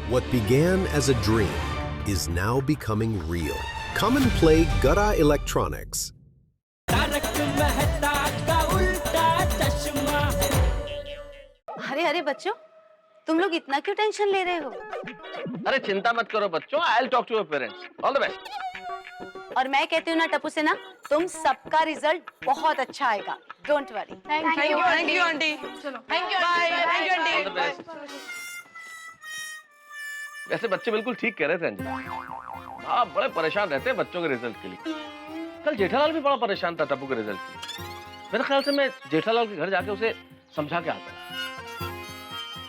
What began as a dream is now becoming real. Come and play Gada Electronics. अरे अरे बच्चों, तुम लोग इतना क्यों टेंशन ले रहे हो? अरे चिंता मत करो बच्चों, I will talk to your parents. All the best. और मैं कहती हूँ ना टप्पू से ना, तुम सबका रिजल्ट बहुत अच्छा आएगा। Don't worry. Thank you aunty. चलो thank you bye. Thank you all the aunty. Best. वैसे बच्चे बिल्कुल ठीक कह रहे थे अंजलि। आप बड़े परेशान रहते हैं बच्चों के रिजल्ट के लिए। कल जेठालाल भी बड़ा परेशान था टप्पू के रिजल्ट के लिए। मेरे ख्याल से मैं जेठालाल के घर जाके उसे समझा के आता हूँ।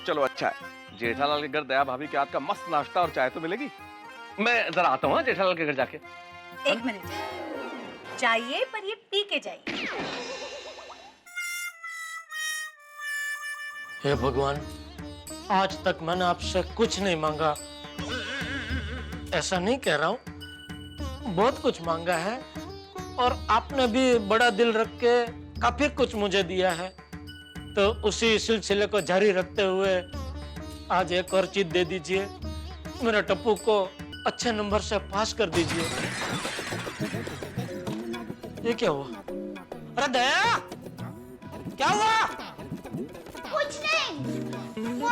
चलो अच्छा है, जेठालाल के घर दया भाभी के हाथ का मस्त नाश्ता और चाय तो मिलेगी। मैं जरा आता हूँ हाँ, जेठालाल के घर जाके। एक मिनट चाहिए, पर ये पी के जाइए। हे भगवान, आज तक मैंने आपसे कुछ नहीं मांगा। ऐसा नहीं कह रहा हूँ, बहुत कुछ मांगा है और आपने भी बड़ा दिल रख के काफी कुछ मुझे दिया है। तो उसी सिलसिले को जारी रखते हुए आज एक और चीज दे दीजिए। मेरे टप्पू को अच्छे नंबर से पास कर दीजिए। ये क्या हुआ? अरे दया, क्या हुआ? कुछ नहीं, वो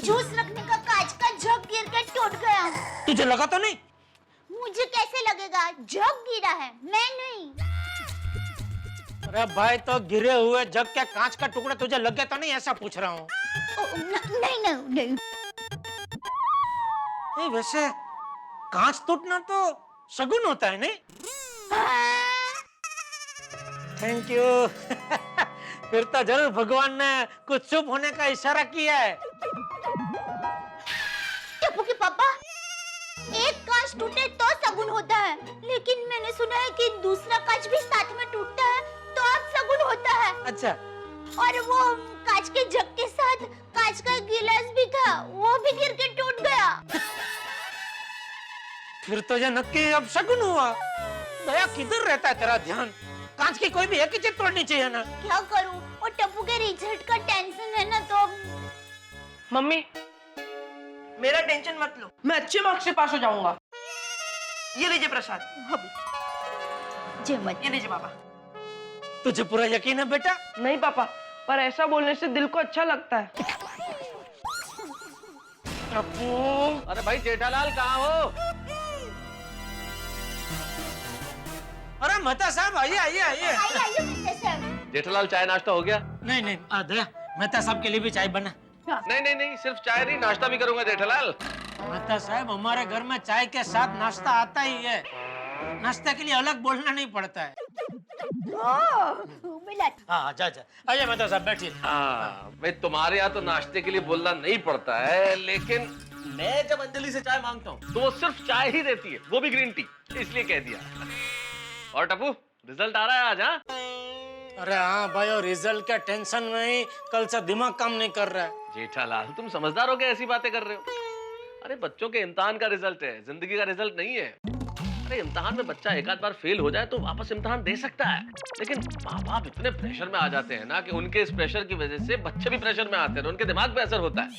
जूस रखने का कांच का जग गिर के टूट गया। तुझे लगा तो नहीं? मुझे कैसे लगेगा? जग गिरा है, मैं नहीं। अरे भाई, तो गिरे हुए जग के कांच का टुकड़ा तुझे लग गया तो नहीं, ऐसा पूछ रहा हूँ। नहीं नहीं नहीं। नहीं, वैसे कांच टूटना तो शगुन होता है नहीं? Thank you. फिर तो जरूर भगवान ने कुछ शुभ होने का इशारा किया है। टप्पू के पापा, एक कांच टूटे तो सगुन होता है, लेकिन मैंने सुना है कि दूसरा कांच भी साथ में टूटता है तो अब सगुन होता है। अच्छा। और वो कांच के जग के साथ कांच का गिलास भी था, वो भी गिर के टूट गया। फिर तो ये नक्की अब शगुन हुआ। दया, किधर रहता है तेरा ध्यान? कांच की कोई भी एक ही चीज तोड़नी चाहिए ना। क्या करूं, वो टप्पू के रिजल्ट का टेंशन है ना, तो मम्मी, मेरा टेंशन मत लो, मैं अच्छे मार्क्स से पास हो जाऊंगा। ये लीजिए प्रसाद। जय मत। ये लीजिए पापा। तुझे पूरा यकीन है बेटा? नहीं पापा, पर ऐसा बोलने से दिल को अच्छा लगता है। टप्पू, अरे भाई जेठालाल कहाँ हो? अरे मेहता साहब, आइए आइए आइए। आइए। जेठालाल चाय नाश्ता हो गया? नहीं नहीं, दया, मेहता साहब के लिए भी चाय बना। नहीं नहीं नहीं, सिर्फ चाय नहीं, नाश्ता भी करूंगा जेठालाल। मेहता साहब, हमारे घर में चाय के साथ नाश्ता आता ही है। नाश्ते के लिए अलग बोलना नहीं पड़ता है। हाँ, जा जा, आइए मेहता साहब, बैठिए। हाँ, भाई तुम्हारे यहाँ तो नाश्ते के लिए बोलना नहीं पड़ता है, लेकिन मैं जब अंजलि से चाय मांगता हूँ तो वो सिर्फ चाय ही देती है, वो भी ग्रीन टी, इसलिए कह दिया। और टप्पू, रिजल्ट आ रहा है आज? हाँ अरे हाँ भाई, और रिजल्ट के टेंशन में ही कल से दिमाग काम नहीं कर रहा है। जेठालाल, तुम समझदार हो क्या ऐसी बातें कर रहे हो? अरे बच्चों के इम्तिहान का रिजल्ट है, जिंदगी का रिजल्ट नहीं है। अरे इम्तिहान में बच्चा एक आध बार फेल हो जाए तो वापस इम्तिहान दे सकता है, लेकिन माँ बाप इतने प्रेशर में आ जाते हैं ना कि उनके इस प्रेशर की वजह से बच्चे भी प्रेशर में आते हैं, उनके दिमाग पे असर होता है।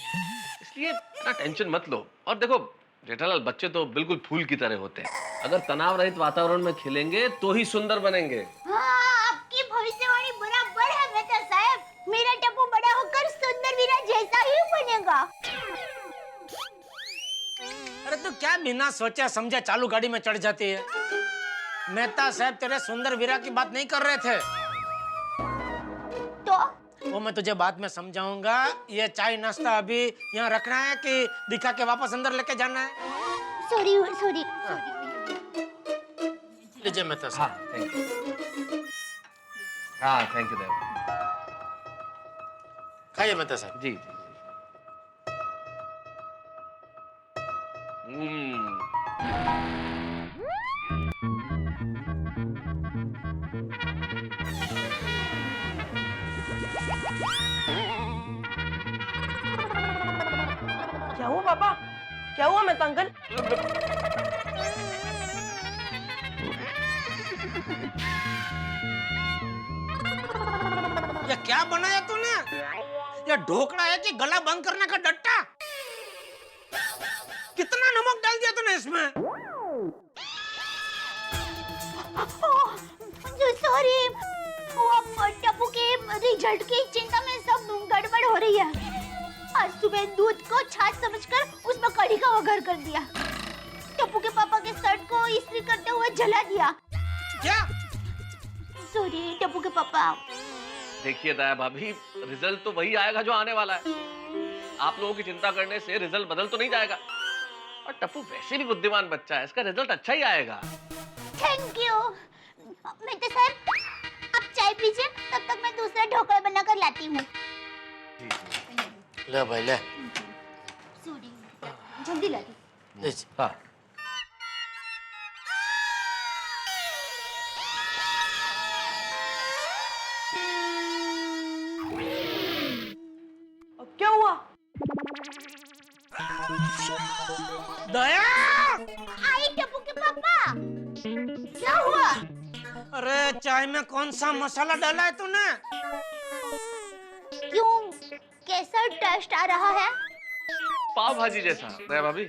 इसलिए इतना टेंशन मत लो। और देखो जेठालाल, बच्चे तो बिल्कुल फूल की तरह होते हैं, अगर तनाव रहित वातावरण में खेलेंगे तो ही सुंदर बनेंगे। हाँ, आपकी भविष्यवाणी बराबर है मेहता साहब। मेरा टप्पू बड़ा होकर सुंदर वीरा जैसा ही बनेगा। अरे तू क्या बिना सोचे समझे चालू गाड़ी में चढ़ जाती है? मेहता साहब तेरे सुंदर वीरा की बात नहीं कर रहे थे। तो वो मैं तुझे बाद में समझाऊंगा। ये चाय नाश्ता अभी यहाँ रखना है कि दिखा के वापस अंदर लेके जाना है? Sorry sorry. लीजिए मेहता साहब। हाँ थैंक यू। हाँ थैंक यू देव। खाइए मेहता साहब। जी जी जी। क्या हुआ पापा? क्या हुआ मेहता अंकल? ये क्या बनाया तूने? ये ढोकड़ा है कि गला बंद करने का डट्टा? इसमें? सॉरी, वो टप्पू के रिजल्ट की चिंता में सब गड़बड़ हो रही है। आज सुबह दूध को छाछ समझकर उसमें कढ़ी का वघार कर दिया। टप्पू के पापा के शर्ट को इस्त्री करते हुए जला दिया। क्या? सॉरी टप्पू के पापा। देखिए दया भाभी, रिजल्ट तो वही आएगा जो आने वाला है। आप लोगों की चिंता करने से रिजल्ट बदल तो नहीं जाएगा। और टप्पू वैसे भी बुद्धिमान बच्चा है, इसका रिजल्ट अच्छा ही आएगा। Thank you. मित्र साहब, आप चाय पीजिए, तब तक मैं दूसरा ढोकला बनाकर लाती हूँ। ले भाई ले। सॉरी, जल्दी ला दी। हाँ। अब क्या हुआ? दया! आई टप्पू के पापा, क्या हुआ? अरे चाय में कौन सा मसाला डाला है तूने? क्यों, कैसा टेस्ट आ रहा है? पाव भाजी जैसा दया भाभी।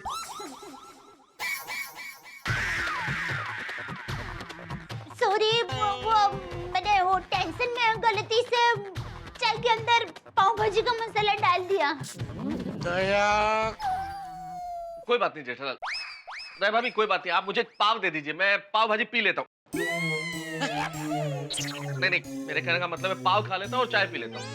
सॉरी, वो मैंने वो टेंशन में गलती से चाय के अंदर पाव भाजी का मसाला डाल दिया। दया! कोई बात नहीं जेठालाल। दया भाभी कोई बात नहीं, आप मुझे पाव दे दीजिए, मैं पाव भाजी पी लेता हूँ। नहीं, मेरे कहने का मतलब है पाव खा लेता हूँ और चाय पी लेता हूँ।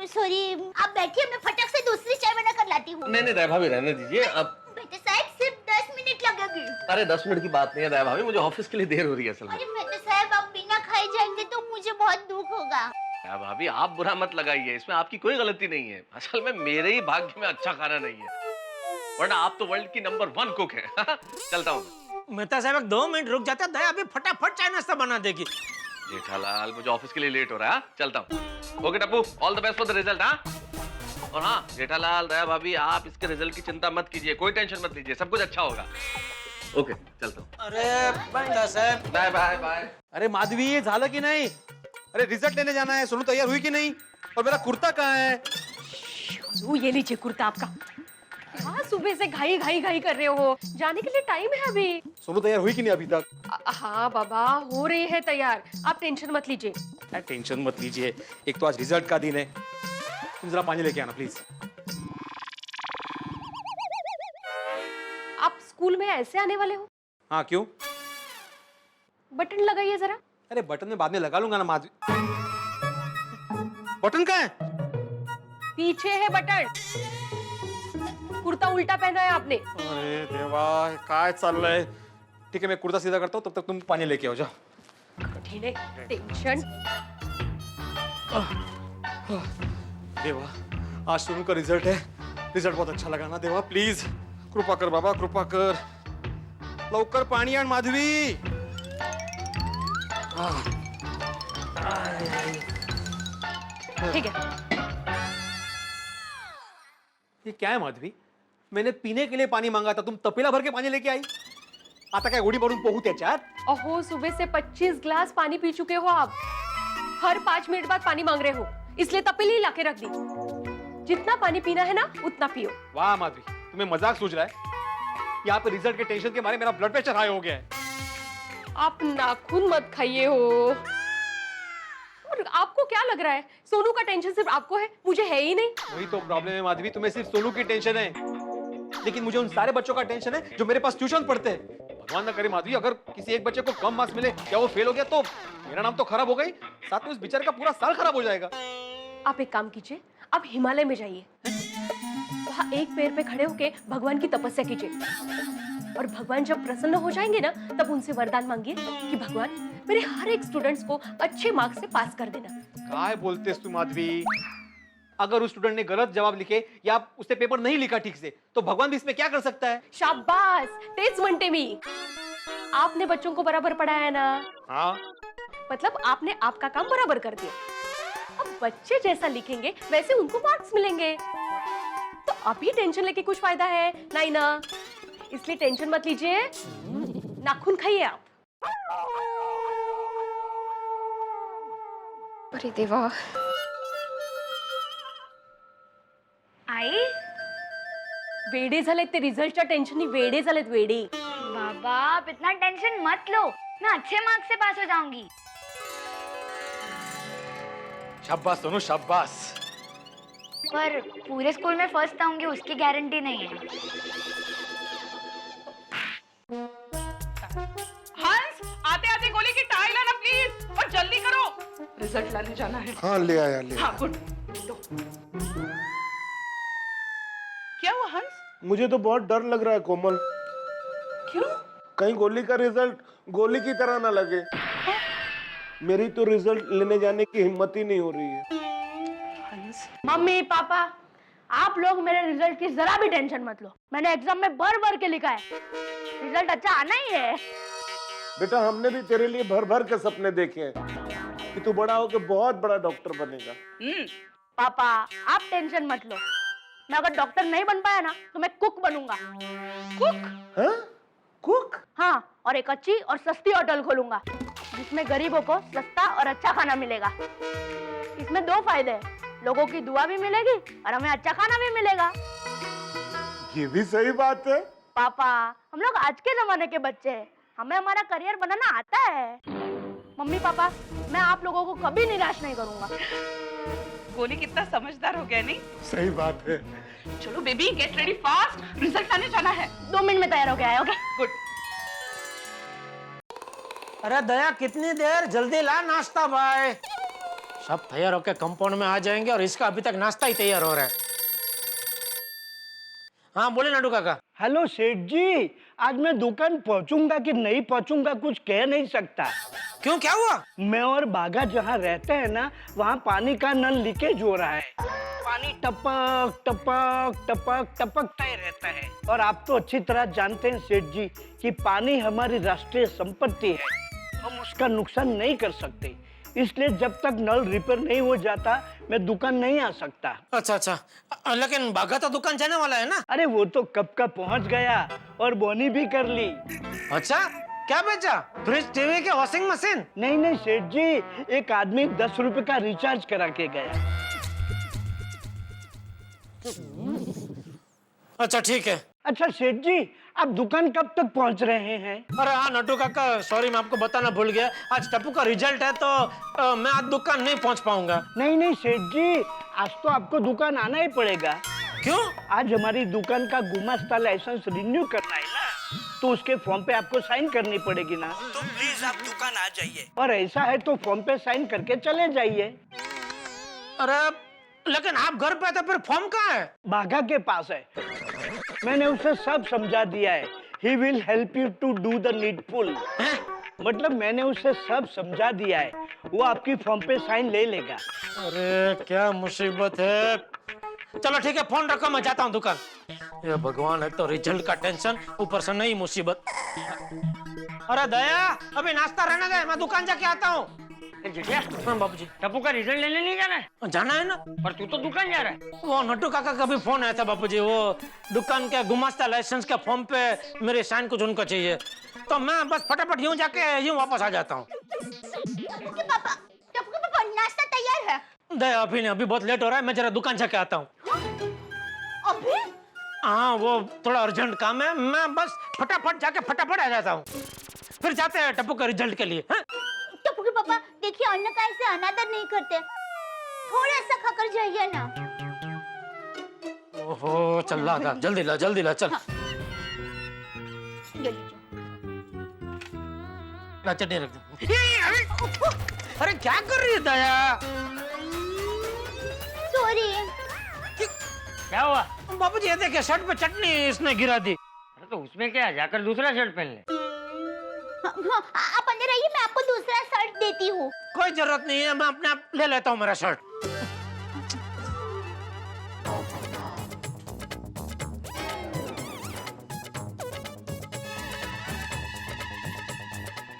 सॉरी, आप बैठिए, मैं फटक से दूसरी चाय बना कर लाती हूँ। नहीं दया भाभी रहने दीजिए अब। बेटे साहब, सिर्फ 10 मिनट लगेगी। अरे 10 मिनट की बात नहीं है दया भाभी, मुझे ऑफिस के लिए देर हो रही है असल में। अरे बेटे साहब, आप बिना खाए जाएंगे तो मुझे बहुत दुख होगा। दया भाभी आप बुरा मत लगाइए, इसमें आपकी कोई गलती नहीं है। असल में मेरे ही भाग्य में अच्छा खाना नहीं है, वरना आप तो वर्ल्ड की नंबर 1 कुक है। चलता हूँ। मेहता साहब 2 मिनट रुक जाते, दया अभी फटाफट चाय नाश्ता बना देगी। जेठालाल मुझे ऑफिस के लिए लेट हो रहा है, चलता हूँ। Okay Tappu, all the best for the result. हाँ, और हाँ जेठालाल, दया भाभी आप इसके रिजल्ट की चिंता मत कीजिए, कोई टेंशन मत लीजिए, सब कुछ अच्छा होगा। ओके चलता हूँ। अरे मेहता साहब, बाय बाय बाय। अरे माधवी, ये झालं की नहीं? अरे रिजल्ट लेने जाना है। सोनू तैयार हुई कि नहीं? और मेरा कुर्ता कहाँ है? ये लीजिए कुर्ता आपका। हाँ, सुबह से घाई घाई घाई कर रहे हो, जाने के लिए टाइम है अभी। सोनू तैयार हुई कि नहीं अभी तक? हाँ बाबा, हो रही है तैयार, आप टेंशन मत लीजिए। अरे टेंशन मत लीजिए, एक तो आज रिजल्ट का दिन है। तुम जरा पानी लेके आना प्लीज। आप स्कूल में ऐसे आने वाले हो? हाँ क्यों? बटन लगाइए जरा। अरे बटन में बाद में लगा लूंगा ना माधवी। बटन कहाँ है? पीछे है बटन। कुर्ता उल्टा पहना है आपने। अरे देवा, काय चाललंय? ठीक है, मैं कुर्ता सीधा करता हूँ, तब तक तुम पानी लेके आओ, जाओ। कठिन है, टेंशन। देवा, आज सोनू का रिजल्ट है। रिजल्ट बहुत अच्छा लगा ना देवा, प्लीज कृपा कर बाबा, कृपा कर। लवकर पाणी आण माधवी। ठीक है। ये क्या है माधवी? मैंने पीने के लिए पानी मांगा था, तुम तपेला भर के पानी लेके आई। आता काय गोडी भरून पोहू त्याच्यात? अहो, सुबह से 25 ग्लास पानी पी चुके हो आप। हर 5 मिनट बाद पानी मांग रहे हो, इसलिए तपेली ला के रख दी। जितना पानी पीना है ना, उतना पियो। वाह माधवी, तुम्हें मजाक सूझ रहा है? यहाँ पे रिजल्ट के टेंशन के मारे मेरा ब्लड प्रेशर हाई हो गया है। आप नाखून मत खाइए हो। और आपको क्या लग रहा है, सोनू का टेंशन सिर्फ आपको है, मुझे है ही नहीं। वही तो प्रॉब्लम है माधवी, तुम्हें सिर्फ सोनू की टेंशन है, लेकिन मुझे उन सारे बच्चों का टेंशन है जो मेरे पास ट्यूशन पढ़ते हैं। भगवान ना करे माधवी, अगर किसी एक बच्चे को कम मार्क्स मिले या वो फेल हो गया तो मेरा नाम तो खराब हो गई, साथ में उस बेचारे का पूरा साल खराब हो जाएगा। आप एक काम कीजिए, आप हिमालय में जाइए, वहां एक पैर पे खड़े होके भगवान की तपस्या कीजिए, और भगवान जब प्रसन्न हो जाएंगे ना, तब उनसे वरदान मांगिए कि भगवान मेरे हर एक स्टूडेंट्स को अच्छे मार्क्स से पास कर देना। काय बोलतेस तू माधवी? अगर उस स्टूडेंट ने गलत जवाब लिखे या उसने पेपर नहीं लिखा ठीक से, तो भगवान भी इसमें क्या कर सकता है? शाबाश, तेच म्हणते मी। आपने बच्चों को बराबर पढ़ाया ना, हाँ, मतलब आपने आपका काम बराबर कर दिया। अब बच्चे जैसा लिखेंगे वैसे उनको मार्क्स मिलेंगे, तो अभी टेंशन लेके कुछ फायदा है नहीं ना, इसलिए टेंशन मत लीजिए, नाखून खाइए आप। अरे देवा। आई, वेडे झालेत ते रिझल्टच्या टेन्शननी वेडे झालेत वेडे. बाबा आप इतना टेंशन मत लो, मैं अच्छे मार्क्स से पास हो जाऊंगी. शाबाश सोनू शाबाश. पर पूरे स्कूल में फर्स्ट आऊंगी उसकी गारंटी नहीं है. हंस, आते आते गोली की टाई लाना प्लीज, और जल्दी करो. रिजल्ट लाने जाना है. हाँ ले आया ले आया. हाँ गुड. क्या हुआ हंस? मुझे तो बहुत डर लग रहा है कोमल. क्यों? कहीं गोली का रिजल्ट गोली की तरह ना लगे. मेरी तो रिजल्ट लेने जाने की हिम्मत ही नहीं हो रही है. हंस, मम्मी पापा, आप लोग मेरे रिजल्ट की जरा भी टेंशन मत लो. मैंने एग्जाम में भर भर के लिखा है, रिजल्ट अच्छा आना ही है. बेटा हमने भी तेरे लिए भर भर के सपने देखे हैं कि तू बड़ा होकर बहुत बड़ा डॉक्टर बनेगा. पापा आप टेंशन मत लो, मैं अगर डॉक्टर नहीं बन पाया ना तो मैं कुक बनूंगा. हाँ? कुक? हाँ, और एक अच्छी और सस्ती होटल खोलूंगा जिसमें गरीबों को सस्ता और अच्छा खाना मिलेगा. इसमें दो फायदे हैं, लोगों की दुआ भी मिलेगी और हमें अच्छा खाना भी मिलेगा. ये भी सही बात है. पापा हम लोग आज के जमाने के बच्चे हैं, हमें हमारा करियर बनाना आता है. मम्मी पापा मैं आप लोगों को कभी निराश नहीं करूंगा. गोली कितना समझदार हो गया नहीं? सही बात है. चलो baby get ready fast, result लाने जाना है. 2 मिनट में तैयार हो गया है. Okay good. अरे दया कितनी देर, जल्दी ला नाश्ता भाई. सब तैयार होके कंपाउंड में आ जाएंगे और इसका अभी तक नाश्ता ही तैयार हो रहा है. हाँ बोले नाडू काका. हेलो सेठ जी, आज मैं दुकान पहुंचूंगा कि नहीं पहुंचूंगा कुछ कह नहीं सकता. क्यों क्या हुआ? मैं और बागा जहाँ रहते हैं ना, वहाँ पानी का नल लीकेज हो रहा है. पानी टपक टपक टपक टपकता ही रहता है. और आप तो अच्छी तरह जानते हैं सेठ जी कि पानी हमारी राष्ट्रीय संपत्ति है, हम उसका नुकसान नहीं कर सकते. इसलिए जब तक नल रिपेयर नहीं हो जाता मैं दुकान नहीं आ सकता. अच्छा अच्छा, लेकिन बागा तो दुकान जाने वाला है ना. अरे वो तो कब का पहुंच गया और बोनी भी कर ली. अच्छा क्या बेचा? फ्रिज, टीवी के वॉशिंग मशीन? नहीं नहीं सेठ जी, एक आदमी 10 रुपए का रिचार्ज करा के गया. अच्छा ठीक है. अच्छा सेठ जी, आप दुकान कब तक पहुंच रहे हैं? अरे हाँ नट्टू काका, सॉरी मैं आपको बताना भूल गया, आज टप्पू का रिजल्ट है तो मैं आज दुकान नहीं पहुंच पाऊंगा. नहीं नहीं सेठ जी, आज तो आपको दुकान आना ही पड़ेगा. क्यों? आज हमारी दुकान का गुमास्ता लाइसेंस रिन्यू करना है ना, तो उसके फॉर्म पे आपको साइन करनी पड़ेगी ना. तो प्लीज आप दुकान आ जाइए. और ऐसा है तो फॉर्म पे साइन करके चले जाइए. अरे लेकिन आप घर पे थे, फिर फॉर्म कहाँ है? बाघा के पास है, मैंने उसे सब समझा दिया है. He will help you to do the needful. मतलब मैंने उसे सब समझा दिया है, वो आपकी फॉर्म पे साइन ले लेगा. अरे क्या मुसीबत है. चलो ठीक है, फोन रखो, मैं जाता हूँ दुकान. ये भगवान, एक तो रिजल्ट का टेंशन, ऊपर से नई मुसीबत. अरे दया अभी नाश्ता रहने दे, मैं दुकान जाके आता हूँ. हाँ बाबूजी. टप्पू का रिजल्ट लेने नहीं जाना है? जाना है ना. पर तू तो दुकान जा रहा है. वो नट्टू काका का भी फोन आया था बापूजी, वो दुकान के गुमास्ता लाइसेंस के फॉर्म पे मेरे साइन कुछ उनको चाहिए, तो मैं बस फटाफट यूं जाके यूं वापस आ जाता हूँ. टप्पू पापा नाश्ता तैयार है. दया अभी नहीं, अभी बहुत लेट हो रहा है, मैं जरा दुकान जाके आता हूँ. अभी? हाँ वो थोड़ा अर्जेंट काम है, मैं बस फटाफट जाके फटाफट आ जाता हूँ. फिर जाते हैं टप्पू के रिजल्ट के लिए. टप्पू के पापा देखिए, अन्न का ऐसे अनादर नहीं करते, थोड़ा सा खाकर जाइए ना. ओहो चल ला, जल्दी ला जल्दी ला, चल. ला चटनी रख दो. अरे क्या कर रही है दया? सॉरी. क्या हुआ? बाबूजी ये देखिए, शर्ट पे चटनी इसने गिरा दी. अरे तो उसमें क्या है, जाकर दूसरा शर्ट पहन ले. आप अंदर आइए, मैं आपको दूसरा शर्ट देती हूँ. कोई जरूरत नहीं है, मैं अपने आप ले लेता हूँ मेरा शर्ट.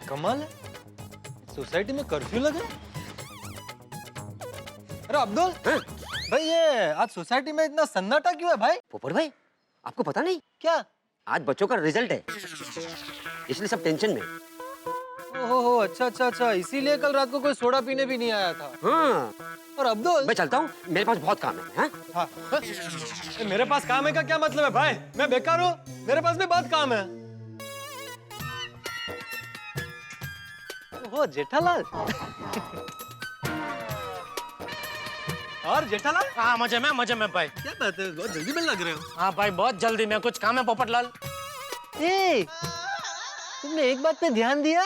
कमाल है, सोसाइटी में कर्फ्यू लगा. अरे अब्दुल भाई, ये आज सोसाइटी में इतना सन्नाटा क्यों है भाई? पोपट भाई आपको पता नहीं क्या? आज बच्चों का रिजल्ट है, इसलिए सब टेंशन में. ओहो अच्छा अच्छा अच्छा, इसीलिए कल रात को कोई सोडा पीने भी नहीं आया था। हाँ, और अब्दुल, मैं चलता हूँ, मेरे पास बहुत काम है। हाँ, मेरे पास काम है का क्या मतलब है भाई? मैं बेकार हूँ? मेरे पास भी बहुत काम है। ओहो जेठालाल। और जेठालाल? हाँ मजे में भाई। क्या बात है, बहुत जल्दी मिलने लग रहे हो। हाँ भाई बहुत जल्दी, मैं कुछ काम है पोपटलाल। ए, तुमने एक बात पे ध्यान दिया?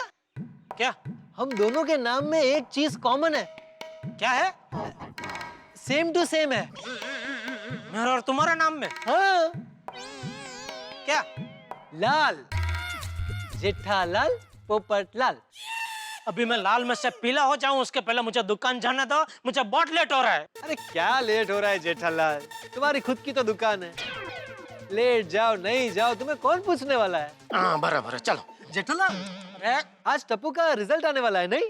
क्या? हम दोनों के नाम में एक चीज कॉमन है। क्या है? सेम टू सेम है। मेरा और तुम्हारा नाम में? हाँ। क्या? लाल, जेठालाल, पोपटलाल। अभी मैं लाल में से पीला हो जाऊं उसके पहले मुझे दुकान जाने दो, मुझे बहुत लेट हो रहा है। अरे क्या लेट हो रहा है जेठालाल? तुम्हारी खुद की तो दुकान है। लेट जाओ नहीं जाओ तुम्हें कौन पूछने वाला है? हाँ बराबर है, चलो। जेठालाल, आज टप्पू का रिजल्ट आने वाला है नहीं?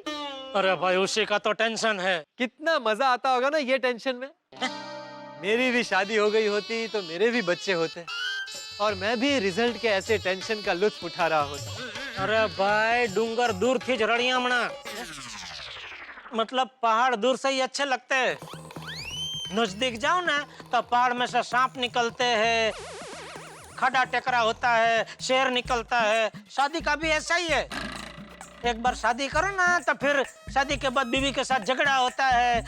अरे भाई उसी का तो टेंशन है। कितना मजा आता होगा ना ये टेंशन में। मेरी भी शादी हो गई होती तो मेरे भी बच्चे होते और मैं भी रिजल्ट के ऐसे टेंशन का लुत्फ उठा रहा होता। अरे भाई डूंगर दूर थी रड़िया मना, मतलब पहाड़ दूर से ही अच्छे लगते हैं। नजदीक जाओ ना तो पहाड़ में से सांप निकलते हैं, खड़ा टेकरा होता है, शेर निकलता है। शादी का भी ऐसा ही है। एक बार शादी करो ना तो फिर शादी के बाद बीवी के साथ झगड़ा होता है,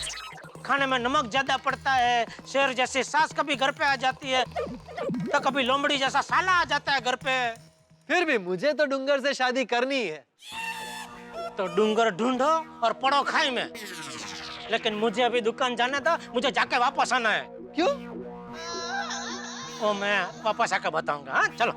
खाने में नमक ज्यादा पड़ता है, शेर जैसी सास कभी घर पे आ जाती है तो कभी लोमड़ी जैसा साला आ जाता है घर पे। फिर भी मुझे तो डूंगर से शादी करनी है। तो डूंगर ढूंढो और पड़ो खाई में। लेकिन मुझे अभी दुकान जाना था, मुझे जाके वापस आना है। क्यों? वो मैं वापस आके बताऊंगा। हाँ चलो।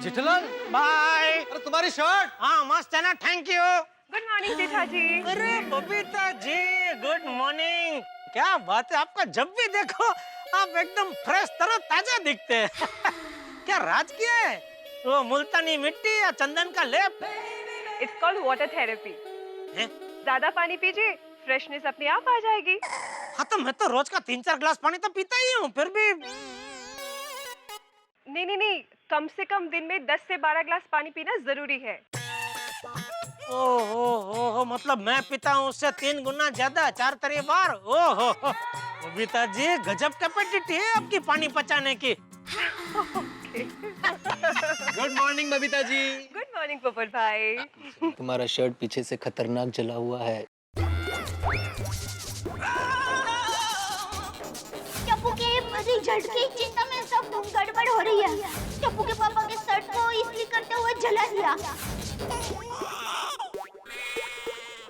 जेठालाल बाय। अरे तुम्हारी शर्ट। हाँ मस्त है ना, थैंक यू। गुड मॉर्निंग जेठा जी। अरे बबीता जी गुड मॉर्निंग। क्या बात है, आपका जब भी देखो आप एकदम फ्रेश तरोताजा दिखते हैं। क्या राज किया है? वो मुल्तानी मिट्टी या चंदन का लेप? It's called water therapy. ज्यादा पानी पीजिए, फ्रेशनेस अपने आप आ जाएगी। हाँ तो मैं तो रोज का 3-4 ग्लास पानी तो पीता ही हूँ, फिर भी। नहीं, कम से कम दिन में 10 से 12 ग्लास पानी पीना जरूरी है। ओहो, मतलब मैं पीता हूँ उससे 3 गुना ज्यादा, 4 बार। ओहो बबीता जी गजब कैपेसिटी है आपकी पानी पचाने की। Good morning Babita ji. Good morning पोपट भाई। तुम्हारा शर्ट पीछे से खतरनाक जला हुआ है। टप्पू के रिजल्ट की चिंता में सब गड़बड़ हो रही है। टप्पू के पापा के शर्ट को इस्त्री करते हुए जला दिया।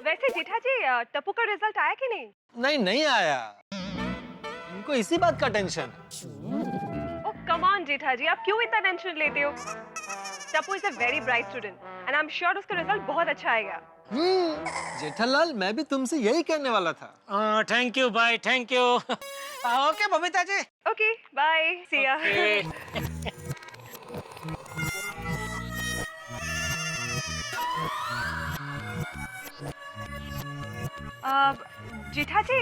वैसे जेठा जी टप्पू का रिजल्ट आया कि नहीं? नहीं आया। उनको इसी बात का टेंशन। ओह कम ऑन जेठा जी, आप क्यों इतना टेंशन लेते हो? Tappu is a very bright student and I am sure उसका रिजल्ट बहुत अच्छा आएगा। जेठालाल मैं भी तुमसे यही कहने वाला था। थैंक यू भाई, thank you. Okay Babita ji. Okay bye, see ya. Jetha जी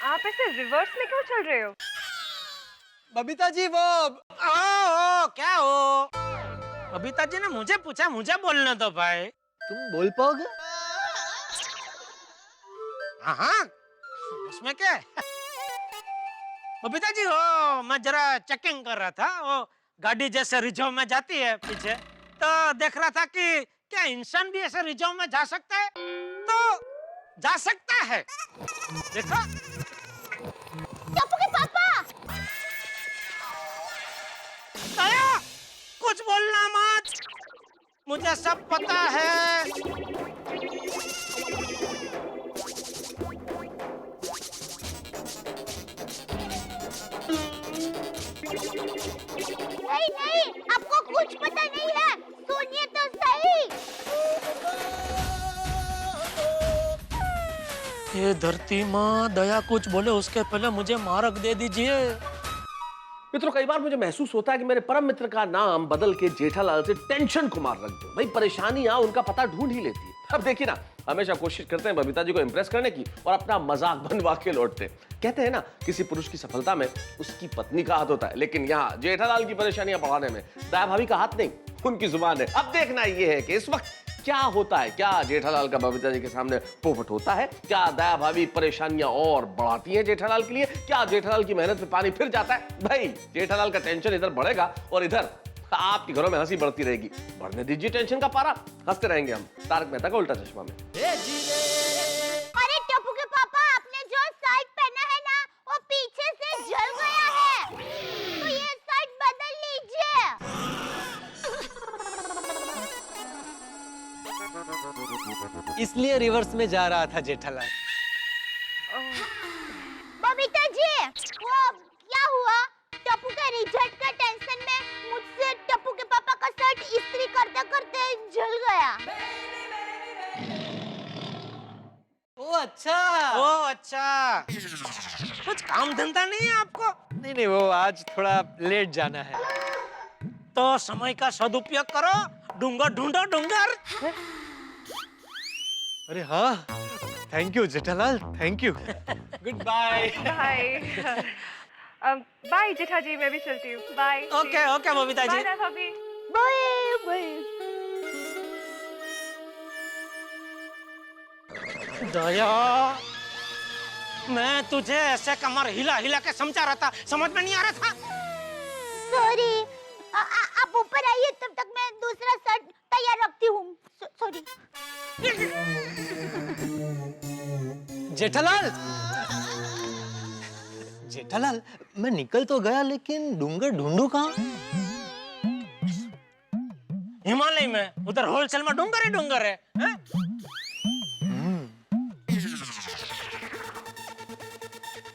आप ऐसे रिवर्स में क्यों चल रहे हो? बबीता जी वो क्या हो? बबीता जी ने मुझे पूछा, मुझे बोलने दो भाई। तुम बोल पाओगे? हाँ उसमें क्या है? बबीता जी हो मैं जरा चेकिंग कर रहा था, वो गाड़ी जैसे रिजर्व में जाती है पीछे, तो देख रहा था कि क्या इंसान भी ऐसे रिजर्व में जा सकता है? तो जा सकता है। देखो टप्पू के पापा। दया, कुछ बोलना मत, मुझे सब पता है। नहीं, आपको कुछ पता नहीं है। सुनिए तो सही। ये धरती माँ दया कुछ बोले उसके पहले मुझे मारक दे दीजिए। मित्रों कई बार मुझे महसूस होता है कि मेरे परम मित्र का नाम बदल के जेठालाल से टेंशन कुमार रख दो। भाई परेशानियां उनका पता ढूंढ ही लेती है। अब देखिए ना, हमेशा कोशिश करते हैं बबीता जी को इंप्रेस करने की और अपना मजाक बनवा के लौटते हैं। कहते हैं ना, किसी पुरुष की सफलता में उसकी पत्नी का हाथ होता है, लेकिन यहाँ जेठालाल की परेशानियां बढ़ाने में दाया भाभी का हाथ नहीं, उनकी जुबान है। अब देखना ये है कि इस वक्त क्या होता है। क्या जेठालाल का बबीता जी के सामने पोपट होता है? क्या दया भाभी परेशानियां और बढ़ाती हैं जेठालाल के लिए? क्या जेठालाल की मेहनत पे पानी फिर जाता है? भाई जेठालाल का टेंशन इधर बढ़ेगा और इधर आपके घरों में हंसी बढ़ती रहेगी। बढ़ने दीजिए टेंशन का पारा, हंसते रहेंगे हम तारक मेहता का उल्टा चश्मा में। अरे टप्पू के पापा, आपने जो शर्ट पहना है ना, वो पीछे से जल गया है, तो ये शर्ट बदल लीजिए। इसलिए रिवर्स में जा रहा था जेठालाल। बबीता जी, वो क्या हुआ? टप्पू के रिजल्ट का टेंशन में मुझसे टप्पू के पापा का शर्ट इस्त्री करते करते जल गया। ओ अच्छा, कुछ काम धंधा नहीं है आपको? नहीं, वो आज थोड़ा लेट जाना है। तो समय का सदुपयोग करो, डूंगर ढूंढो डूंगर। अरे हाँ, thank you Jethalal, thank you. Good bye. Bye bye Jetha ji, मैं भी चलती हूँ। Bye. Okay okay Babita ji. Bye भाभी। Bye bye. दया, मैं तुझे ऐसे कमर हिला हिला के समझा रहा था, समझ में नहीं आ रहा था। सॉरी, आप ऊपर आइए, तब तक मैं दूसरा शर्ट तैयार रखती हूँ। सॉरी। जेठालाल, जेठालाल, मैं निकल तो गया लेकिन डूंगर ढूंढूं कहाँ? हिमालय में, उधर होलसेल में डूंगर ही डूंगर है, हैं?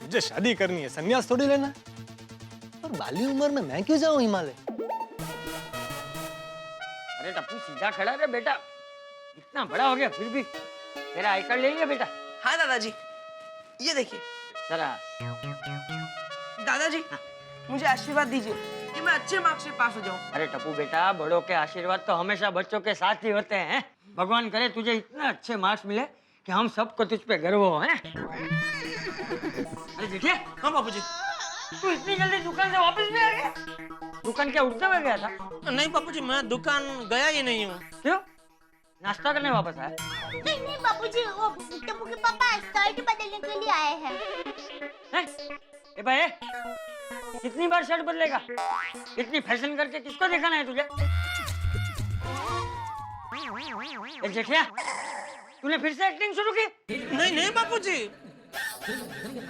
मुझे शादी करनी है, संन्यास थोड़ी लेना। और बाली उम्र में मैं क्यों जाऊं हिमालय? अरे टप्पू सीधा खड़ा रहे बेटा, इतना बड़ा हो गया फिर भी तेरा आई कार्ड ले लिया बेटा? हाँ दादाजी, ये देखिए। जरा दादाजी, मुझे आशीर्वाद दीजिए कि मैं अच्छे मार्क्स से पास हो जाऊं। अरे टप्पू बेटा, बड़ों के आशीर्वाद तो हमेशा बच्चों के साथ ही होते हैं। भगवान करे तुझे इतने अच्छे मार्क्स मिले कि हम सबको तुझ पे गर्व हो। हैं? अरे देखिए, हाँ बाबूजी। तू इतनी जल्दी दुकान से वापस भी आ गया? दुकान क्या उठते हुए गया था? नहीं बाबूजी, मैं दुकान गया ही नहीं हूँ। क्यों? नाश्ता करने वापस आया? नहीं बाबूजी, वो टप्पू के पापा शर्ट बदलने के लिए आए हैं। हैं? ए भाई, कितनी बार शर्ट बदलेगा? इतनी फैशन करके किसको दिखाना है तुझे? जेठिया, तूने फिर से एक्टिंग शुरू की? नहीं बाबूजी।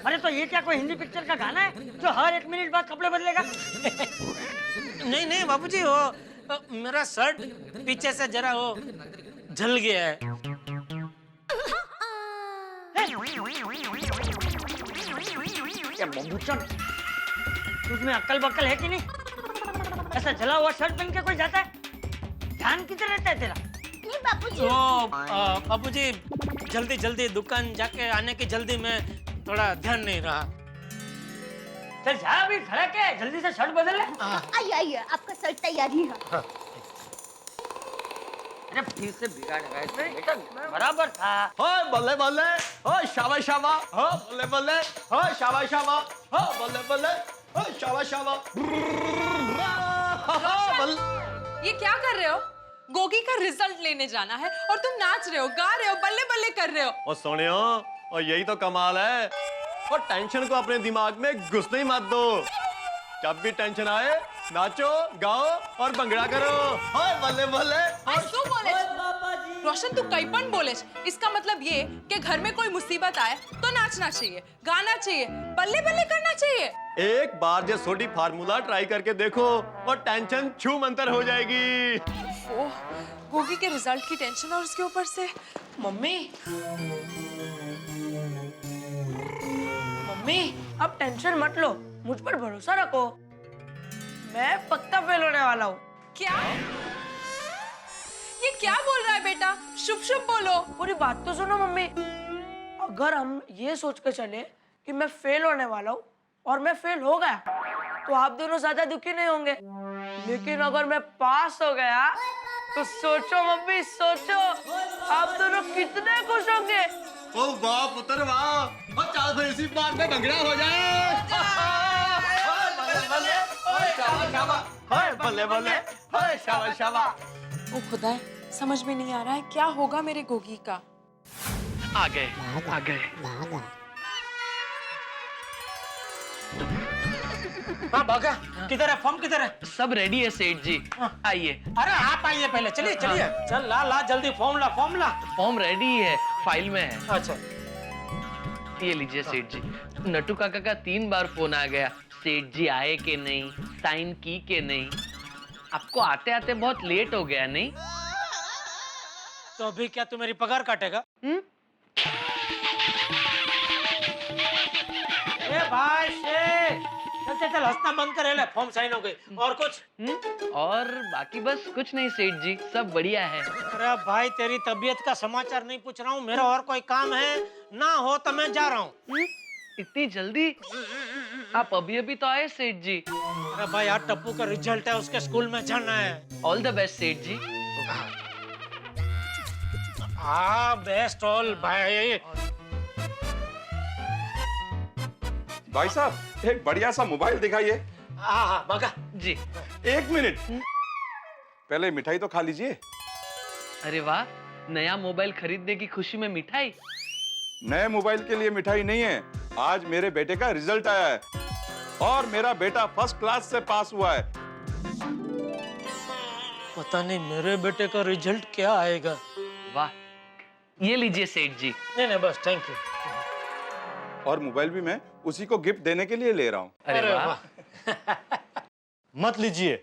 अरे तो ये क्या कोई हिंदी पिक्चर का गाना है जो हर 1 मिनट बाद कपड़े बदलेगा? नहीं बाबूजी, वो मेरा शर्ट पीछे से जरा वो जल गया है। क्या बबूचन, तुझमें अक्ल बक्कल है कि नहीं? ऐसा जला हुआ शर्ट पहन के कोई जाता है? ध्यान किधर रहता है तेरा? नहीं बाबूजी। बाबूजी, जल्दी दुकान जाके आने की जल्दी में थोड़ा ध्यान नहीं रहा। चल जा, अभी खड़ा क्या है? जल्दी से शर्ट बदल ले। आइए, आपका शर्ट तैयार ही है। अरे फिर से बिगाड़ रहा है बेटा, बराबर था। ओए बल्ले बल्ले, ओए शाबाश शाबाश, हो बल्ले बल्ले, ओए शाबाश शाबाश, हो बल्ले बल्ले, ओए शाबाश शाबाश। ये क्या कर रहे हो? गोगी का रिजल्ट लेने जाना है और तुम नाच रहे हो, गा रहे हो, बल्ले बल्ले कर रहे हो। और सोनियो, और यही तो कमाल है। और टेंशन को अपने दिमाग में घुसने ही मत दो। जब भी टेंशन आए, नाचो, गाओ और भंगड़ा करो। ओए बल्ले बल्ले। શું બોલે છે? रोशन तू कईपन बोले छे। इसका मतलब ये कि घर में कोई मुसीबत आए तो नाचना चाहिए, गाना चाहिए, बल्ले बल्ले करना चाहिए। एक बार जो छोटी फार्मूला ट्राई करके देखो और टेंशन छू मंतर हो जाएगी। ओह, गोगी के रिजल्ट की टेंशन और उसके ऊपर से मम्मी, मम्मी, अब टेंशन मत लो, मुझ पर भरोसा रखो। मैं पक्का फेल होने वाला हूँ। क्या? ये क्या बोल रहा है बेटा? शुभ शुभ बोलो। पूरी बात तो सुनो मम्मी। अगर हम ये सोच के चले कि मैं फेल होने वाला हूँ और मैं फेल हो गया, तो आप दोनों ज्यादा दुखी नहीं होंगे। लेकिन अगर मैं पास हो गया, तो सोचो मम्मी, सोचो, आप दोनों कितने खुश होंगे। ओ वाह पुत्र वाह, और चल आज इसी बात में भंगड़ा हो जाए। बल्ले बल्ले, शाबाश शाबाश। ओ खुदा, समझ में नहीं आ रहा है क्या होगा मेरे गोगी का। आ गए। हाँ भागा, किधर है फॉर्म, किधर है? सब रेडी है सेठ जी, आइए। अरे आप आइए पहले, चलिए चलिए। चल ला जल्दी फॉर्म ला। फॉर्म रेडी है, फाइल में है। अच्छा, ये लीजिए सेठ जी। नट्टू काका का 3 बार फोन आ गया, सेठ जी आए कि नहीं, साइन की के नहीं। आपको आते आते बहुत लेट हो गया नहीं? तो अभी क्या तू मेरी पगार काटेगा? ए भाई शेर, चल हंसना बंद कर, ले फॉर्म साइन हो गई। और कुछ? और बाकी बस कुछ नहीं सेठ जी, सब बढ़िया है। अरे भाई तेरी तबीयत का समाचार नहीं पूछ रहा हूँ, मेरा और कोई काम है ना हो तो मैं जा रहा हूँ। इतनी जल्दी? आप अभी तो आए सेठ जी। अरे भाई आज टप्पू का रिजल्ट है, उसके स्कूल में जाना है। ऑल द बेस्ट सेठ जी। हाँ बेस्ट ऑल भाई। भाई साहब एक बढ़िया सा मोबाइल दिखाइए। हाँ मगा जी। 1 मिनट, पहले मिठाई तो खा लीजिए। अरे वाह, नया मोबाइल खरीदने की खुशी में मिठाई? नए मोबाइल के लिए मिठाई नहीं है, आज मेरे बेटे का रिजल्ट आया है और मेरा बेटा फर्स्ट क्लास से पास हुआ है। पता नहीं मेरे बेटे का रिजल्ट क्या आएगा। वाह, ये लीजिए सेठ जी। नहीं बस थैंक यू। और मोबाइल भी मैं उसी को गिफ्ट देने के लिए ले रहा हूँ। अरे वाह। मत लीजिए,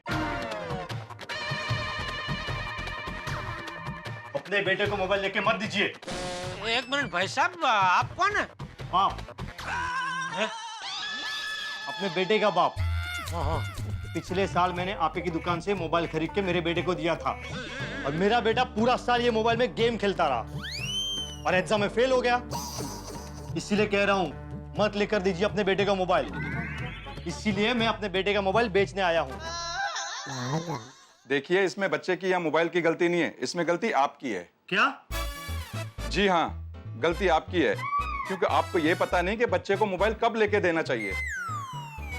अपने बेटे को मोबाइल लेके मत दीजिए। एक मिनट भाई साहब, आप कौन है? बाप है? अपने बेटे का बाप। हाँ। पिछले साल मैंने आपे की दुकान से मोबाइल खरीद के मेरे बेटे को दिया था और मेरा बेटा पूरा साल ये मोबाइल में गेम खेलता रहा और एग्जाम में फेल हो गया। इसीलिए कह रहा हूँ मत लेकर दीजिए अपने बेटे का मोबाइल। इसीलिए मैं अपने बेटे का मोबाइल बेचने आया हूँ। देखिए इसमें बच्चे की या मोबाइल की गलती नहीं है, इसमें गलती आपकी है। क्या? जी हाँ, गलती आपकी है क्योंकि आपको ये पता नहीं कि बच्चे को मोबाइल कब लेके देना चाहिए।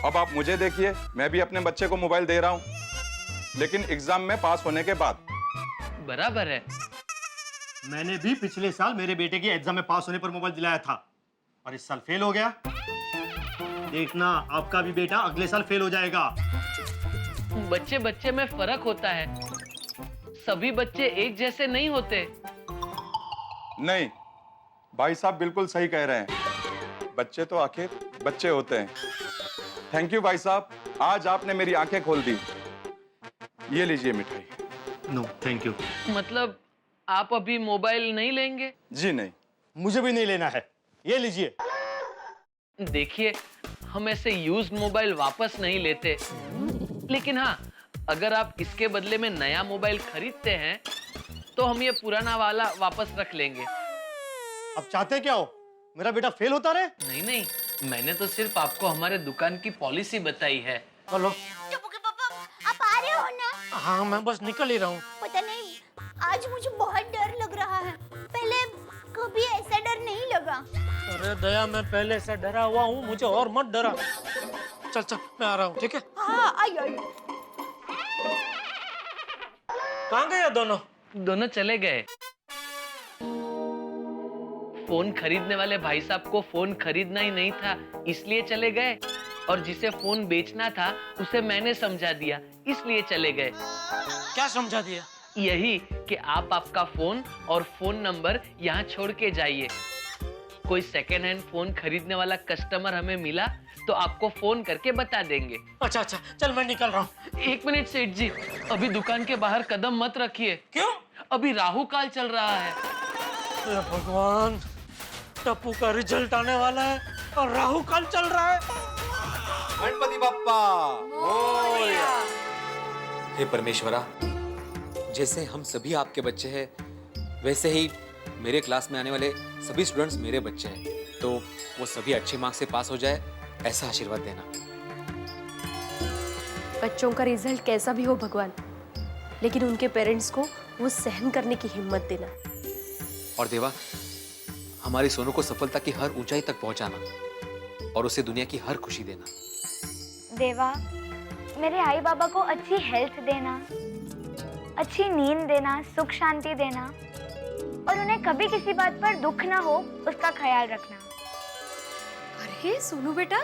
अब आप मुझे देखिए, मैं भी अपने बच्चे को मोबाइल दे रहा हूँ, लेकिन एग्जाम में पास होने के बाद। बराबर है। मैंने भी पिछले साल मेरे बेटे की एग्जाम में पास होने पर मोबाइल दिलाया था और इस साल फेल हो गया। देखना आपका भी बेटा अगले साल फेल हो जाएगा। बच्चे बच्चे में फर्क होता है, सभी बच्चे एक जैसे नहीं होते। नहीं, भाई साहब बिल्कुल सही कह रहे हैं, बच्चे तो आखिर बच्चे होते हैं। थैंक यू भाई साहब, आज आपने मेरी आंखें खोल दी। ये लीजिए मिठाई। No thank you. मतलब आप अभी मोबाइल नहीं लेंगे? जी नहीं, मुझे भी नहीं लेना है, ये लीजिए। देखिए, हम ऐसे यूज्ड मोबाइल वापस नहीं लेते, लेकिन हाँ, अगर आप इसके बदले में नया मोबाइल खरीदते हैं तो हम ये पुराना वाला वापस रख लेंगे। अब चाहते क्या हो, मेरा बेटा फेल होता रहे? नहीं, मैंने तो सिर्फ आपको हमारे दुकान की पॉलिसी बताई है। हेलो टप्पू के पापा, आप आ रहे हो ना? हाँ मैं बस निकल ही रहा हूँ। पता नहीं, आज मुझे बहुत डर लग रहा है, पहले कभी ऐसा डर नहीं लगा। अरे दया, मैं पहले से डरा हुआ हूँ, मुझे और मत डरा। चल मैं आ रहा हूँ, ठीक है? हाँ आइए। कहाँ गए दोनों? दोनों चले गए। फोन खरीदने वाले भाई साहब को फोन खरीदना ही नहीं था, इसलिए चले गए, और जिसे फोन बेचना था उसे मैंने समझा दिया, इसलिए चले गए। क्या समझा दिया? यही कि आप आपका फोन और फोन नंबर यहाँ छोड़ के जाइए। कोई सेकेंड हैंड फोन खरीदने वाला कस्टमर हमें मिला तो आपको फोन करके बता देंगे। अच्छा चल मैं निकल रहा हूँ। 1 मिनट सेठ जी, अभी दुकान के बाहर कदम मत रखिए। क्यों? अभी राहु काल चल रहा है। भगवान, टप्पू का रिजल्ट आने वाला है और राहु काल चल रहा है। गणपति बप्पा मोरया। हे परमेश्वरा, जैसे हम सभी आपके बच्चे हैं, वैसे ही मेरे क्लास में आने वाले सभी स्टूडेंट्स मेरे बच्चे हैं, तो वो सभी अच्छे मार्क्स से पास हो जाए, ऐसा आशीर्वाद देना। बच्चों का रिजल्ट कैसा भी हो भगवान, लेकिन उनके पेरेंट्स को वो सहन करने की हिम्मत देना। और देवा, हमारी सोनू को सफलता की हर ऊंचाई तक पहुंचाना और उसे दुनिया की हर खुशी देना। देवा, मेरे आई बाबा को अच्छी हेल्थ देना, अच्छी नींद देना, सुख शांति देना और उन्हें कभी किसी बात पर दुख ना हो उसका ख्याल रखना। अरे सोनू बेटा,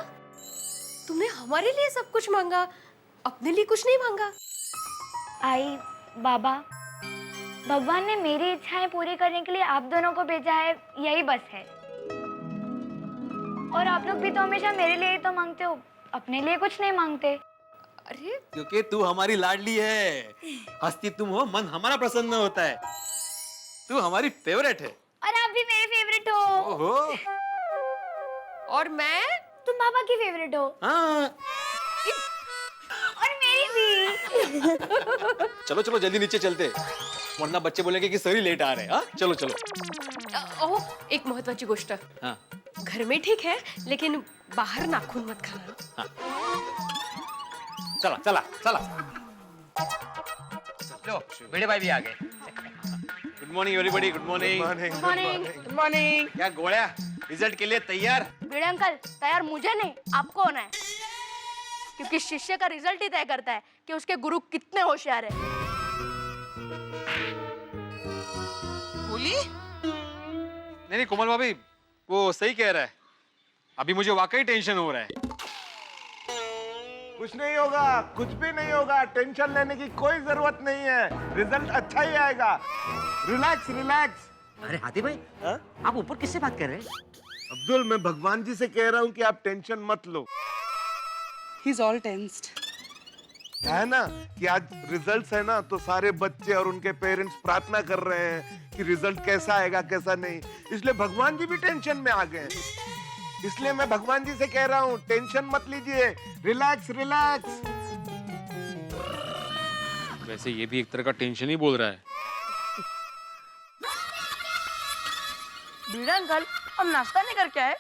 तुमने हमारे लिए सब कुछ मांगा, अपने लिए कुछ नहीं मांगा। आई बाबा, भगवान ने मेरी इच्छाएं पूरी करने के लिए आप दोनों को भेजा है, यही बस है। और आप लोग भी तो हमेशा मेरे लिए ही तो मांगते हो, अपने लिए कुछ नहीं मांगते। अरे क्योंकि तू हमारी लाडली है, हंसती तुम हो, मन हमारा प्रसन्न होता है। तू हमारी फेवरेट है। और आप भी मेरे फेवरेट हो। ओहो। और मैं? तुम पापा की फेवरेट हो। हाँ। और मेरी भी। चलो चलो जल्दी नीचे चलते, वरना बच्चे बोलेंगे कि सर ही लेट आ रहे हैं। हाँ चलो चलो। ओह, एक महत्वाची गोष्ट। हाँ। घर में ठीक है, लेकिन बाहर नाखून मत खाना। हाँ। चला चला चला। लो, बड़े भाई भी आ गए। Good morning everybody, good morning. Good morning. क्या गोळ्या, रिजल्ट के लिए तैयार? भिड़े अंकल, तैयार मुझे नहीं आपको होना है, क्योंकि शिष्य का रिजल्ट ही तय करता है कि उसके गुरु कितने होशियार है। बोली? नहीं कोमल भाभी, वो सही कह रहा है। अभी मुझे वाकई टेंशन हो रहा है। कुछ नहीं होगा, कुछ भी नहीं होगा, टेंशन लेने की कोई जरूरत नहीं है, रिजल्ट अच्छा ही आएगा। Relax relax. अरे हाथी भाई, आप ऊपर किससे बात कर रहे हैं? अब्दुल, मैं भगवान जी से कह रहा हूँ कि आप टेंशन मत लो। He's all tensed. है ना कि आज रिजल्ट्स है ना, तो सारे बच्चे और उनके पेरेंट्स प्रार्थना कर रहे हैं कि रिजल्ट कैसा आएगा कैसा नहीं, इसलिए भगवान जी भी टेंशन में आ गए। इसलिए मैं भगवान जी से कह रहा हूँ, टेंशन मत लीजिए, रिलैक्स रिलैक्स। वैसे ये भी एक तरह का टेंशन ही बोल रहा है। भिड़े अंकल, हम नाश्ता नहीं करके आए।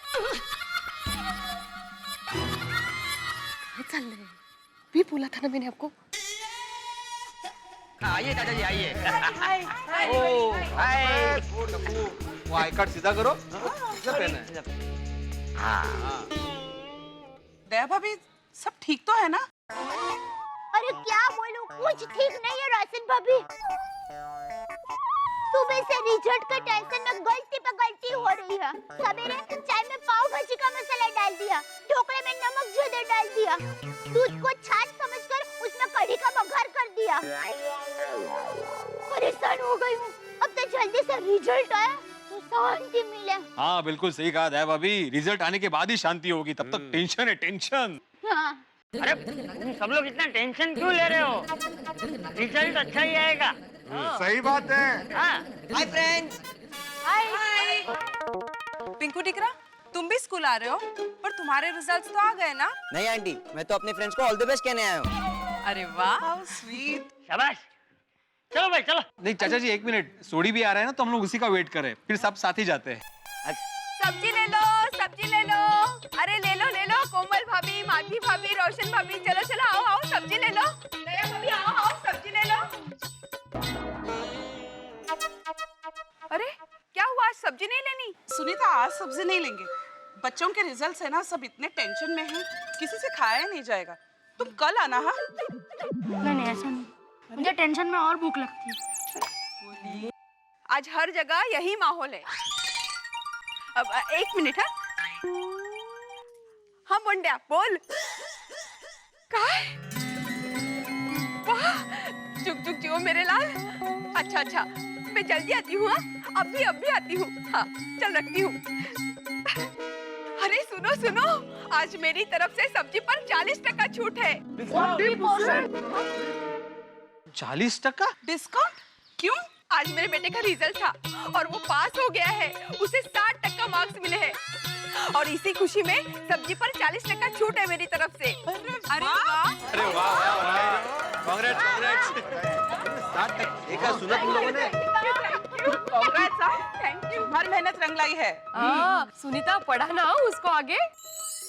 चल रहे भी बोला था ना मैंने आपको। आइए दादाजी आइए। वो आई कार्ड सीधा करो। किसने पहना है? दया भाभी, सब ठीक तो है ना? अरे क्या बोलूं, कुछ ठीक नहीं है रोशन भाभी। सुबह से रिजल्ट का टेंशन में गलती पे गलती हो रही है। सवेरे चाय में पाव भाजी का मसाला डाल दिया, ढोकले में नमक ज्यादा डाल दिया, दूध को छाछ समझकर उसमें कढ़ी का बघार कर दिया। परेशान हो गई हूँ। अब तो जल्दी से रिजल्ट आए तो शांति मिले। हाँ बिल्कुल सही कहा दया भाभी, रिजल्ट आने के बाद ही शांति होगी, तब तक टेंशन है टेंशन। हाँ। अरे तुम सब लोग इतना टेंशन क्यों ले रहे हो? रिजल्ट अच्छा ही आएगा। सही बात है। Hi friends. Hi. Pinku Tikra, तुम भी स्कूल आ रहे हो, पर तुम्हारे रिजल्ट्स तो आ गए ना? नहीं आंटी, मैं तो अपने फ्रेंड्स को ऑल द बेस्ट कहने आया हूँ। अरे वाह, हाउ स्वीट। शाबाश। चलो भाई चलो। नहीं चाचा जी एक मिनट, सोडी भी आ रहा है ना, तो हम लोग उसी का वेट करें, फिर सब साथ ही जाते हैं। सब्जी ले लो, सब्जी ले लो। अरे ले लो, कोमल भाभी, माधवी भाभी, रोशन भाभी, चलो चलो आओ आओ, सब्जी ले लो। दया भाभी आओ आओ, सब्जी ले लो। अरे क्या हुआ, आज सब्जी नहीं लेनी? सुनीता, आज सब्जी नहीं लेंगे। बच्चों के रिजल्ट्स है ना, सब इतने टेंशन में हैं, किसी से खाया नहीं जाएगा। तुम कल आना। हाँ नहीं ऐसा नहीं, मुझे टेंशन में और भूख लगती है। आज हर जगह यही माहौल है। अब एक मिनट। हाँ बंड्या बोल। काय? वाह, चुक चुक चुक मेरे लाल। अच्छा, मैं जल्दी आती हूँ। अभी आती हूँ। हाँ चल रखती हूँ। अरे सुनो, आज मेरी तरफ से सब्जी पर 40% छूट है। 40%? डिस्काउंट? क्यों? आज मेरे बेटे का रिजल्ट था और वो पास हो गया है, उसे 60% मार्क्स मिले हैं और इसी खुशी में सब्जी पर 40% छूट है मेरी तरफ से। अरे वाह। अरे वाह, कांग्रेट्स। 60%? देखा सुना तुम लोगों ने? Thank you. हर मेहनत रंग लाई है। सुनीता, पढ़ा ना उसको आगे।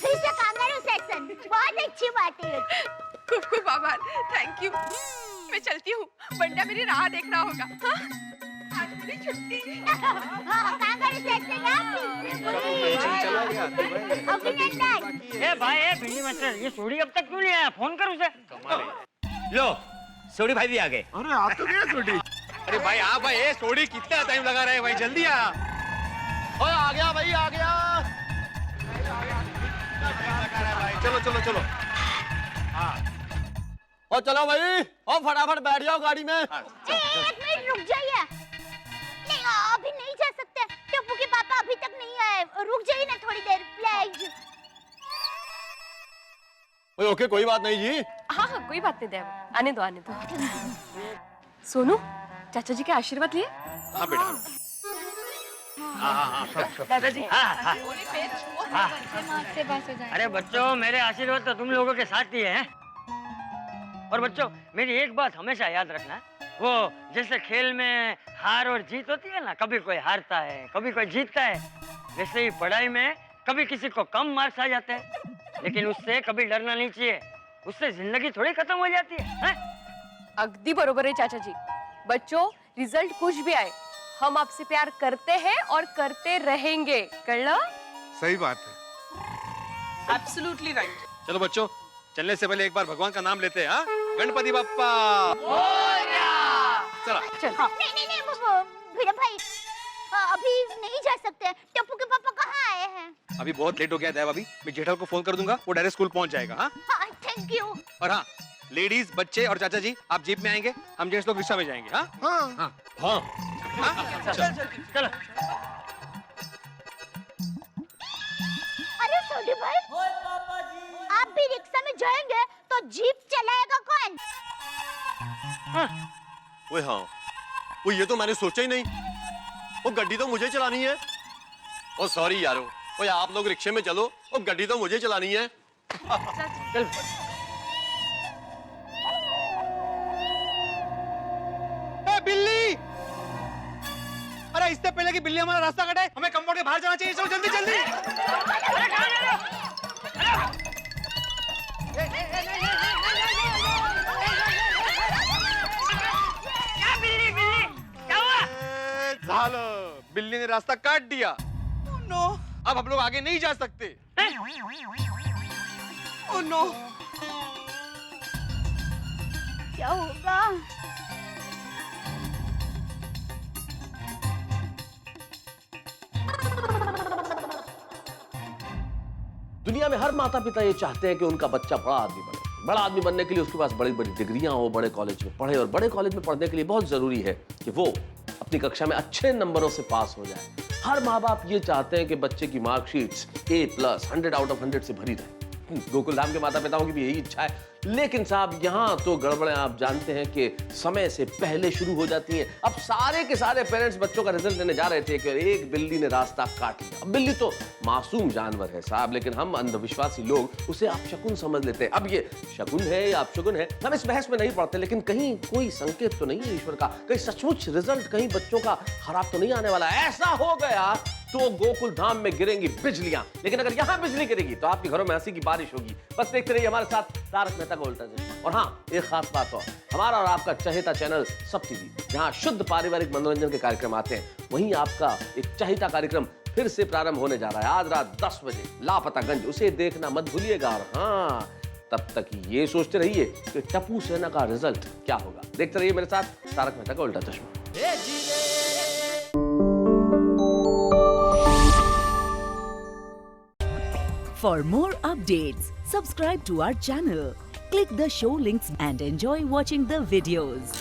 फिर से कांगारू सेक्शन, बहुत अच्छी बात है। खूब आभार, थैंक यू। मैं चलती हूँ, बंडा मेरी राह देख रहा होगा। हाँ? आज मेरी छुट्टी। कहाँ गए सेट से क्या? ए भाई ए बिल्ली मास्टर, ये सोडी अब तक क्यों नहीं आया? फोन कर उसे। लो सोडी भाई भी आ गए। अरे आ तो गया सोडी। अरे भाई आ भाई, ए सोडी कितना टाइम लगा रहे हैं भाई, जल्दी आ। ओए आ गया भाई, आ गया। चलो चलो चलो। हाँ और चलो भाई, और फटाफट बैठ जाओ गाड़ी में। एक मिनट रुक जाइए। नहीं अभी नहीं जा सकते, टप्पू के पापा अभी तक नहीं आए। रुक जाइए ना थोड़ी देर प्लीज। ओके कोई बात नहीं जी। हाँ हाँ कोई बात नहीं देव, आने दो आने दो। सोनू चाचा जी के आशीर्वाद लिए? हाँ बेटा। दादाजी। अरे बच्चों, मेरे आशीर्वाद तो तुम लोगों के साथ ही है। और बच्चों, मेरी एक बात हमेशा याद रखना, वो जैसे खेल में हार और जीत होती है ना, कभी कोई हारता है कभी कोई जीतता है, वैसे ही पढ़ाई में कभी किसी को कम मार्क्स आ जाते हैं, लेकिन उससे कभी डरना नहीं चाहिए। उससे जिंदगी थोड़ी खत्म हो जाती है। अगदी बरोबर है चाचा जी। बच्चों, रिजल्ट कुछ भी आए, हम आपसे प्यार करते हैं और करते रहेंगे। कर लो। सही बात है। Absolutely right. चलो बच्चों, चलने से पहले एक बार भगवान का नाम लेते हैं। हाँ? गणपति बप्पा। चला। नहीं भिड़ा भाई, अभी नहीं जा सकते। टप्पू के पापा कहाँ आए हैं? अभी बहुत लेट हो गया देव, अभी मैं जेठल को फोन कर दूंगा, वो डायरेक्ट स्कूल पहुंच जाएगा। हाँ थैंक यू। और हाँ, लेडीज बच्चे और चाचा जी आप जीप में आएंगे, हम जेंट्स लोग रिक्शा में जाएंगे। हाँ हाँ हाँ चलो। अरे सोडी भाई, आप भी रिक्शा में जाएंगे तो जीप चलाएगा कौन? वो हाँ, वो ये तो मैंने सोचा ही नहीं। वो गड्डी तो मुझे चलानी है। ओ सॉरी यारो, वो आप लोग रिक्शे में चलो, वो गड्डी तो मुझे चलानी है। चल। बिल्ली! अरे इससे पहले कि बिल्ली हमारा रास्ता काटे, हमें कंपाउंड के बाहर जाना चाहिए। चलो जल्दी जल्दी। क्या बिल्ली बिल्ली, क्या हुआ? बिल्ली ने रास्ता काट दिया। नो। अब हम लोग आगे नहीं जा सकते। Oh no. क्या होगा? दुनिया में हर माता पिता ये चाहते हैं कि उनका बच्चा बड़ा आदमी बने। बड़ा आदमी बनने के लिए उसके पास बड़ी बड़ी डिग्रियां हो, बड़े कॉलेज में पढ़े, और बड़े कॉलेज में पढ़ने के लिए बहुत जरूरी है कि वो अपनी कक्षा में अच्छे नंबरों से पास हो जाए। हर माँ बाप ये चाहते हैं कि बच्चे की मार्कशीट्स A+, 100 आउट ऑफ 100 से भरी रहे। गोकुल धाम के माता पिताओं की भी यही इच्छा है। लेकिन साहब यहाँ तो गड़बड़ें आप जानते हैं कि समय से पहले शुरू हो जाती हैं। अब सारे के सारे पेरेंट्स बच्चों का रिजल्ट लेने जा रहे थे कि एक बिल्ली ने रास्ता काट लिया। अब बिल्ली तो मासूम जानवर है साहब, लेकिन हम अंधविश्वासी लोग उसे आप शकुन समझ लेते हैं। अब ये शकुन है या अपशकुन है, हम इस बहस में नहीं पड़ते, लेकिन कहीं कोई संकेत तो नहीं है ईश्वर का, कहीं सचमुच रिजल्ट कहीं बच्चों का खराब तो नहीं आने वाला। ऐसा हो गया तो गोकुल धाम में गिरेंगी बिजलियां, लेकिन अगर यहां बिजली गिरेगी तो आपके घरों में हंसी की बारिश होगी। बस देखते रहिए हमारे साथ तारक मेहता का उल्टा चश्मा। और हाँ, एक खास बात और, हमारा और आपका चहेता चैनल सब टीवी, जहां शुद्ध पारिवारिक मनोरंजन के कार्यक्रम आते हैं, वहीं आपका एक चहेता कार्यक्रम फिर से प्रारंभ होने जा रहा है आज रात 10 बजे, लापतागंज। उसे देखना मत भूलिएगा। और हाँ, तब तक ये सोचते रहिए कि टप्पू सेना का रिजल्ट क्या होगा। देखते रहिए मेरे साथ तारक मेहता का उल्टा चश्मा। For more updates, subscribe to our channel, click the show links and enjoy watching the videos.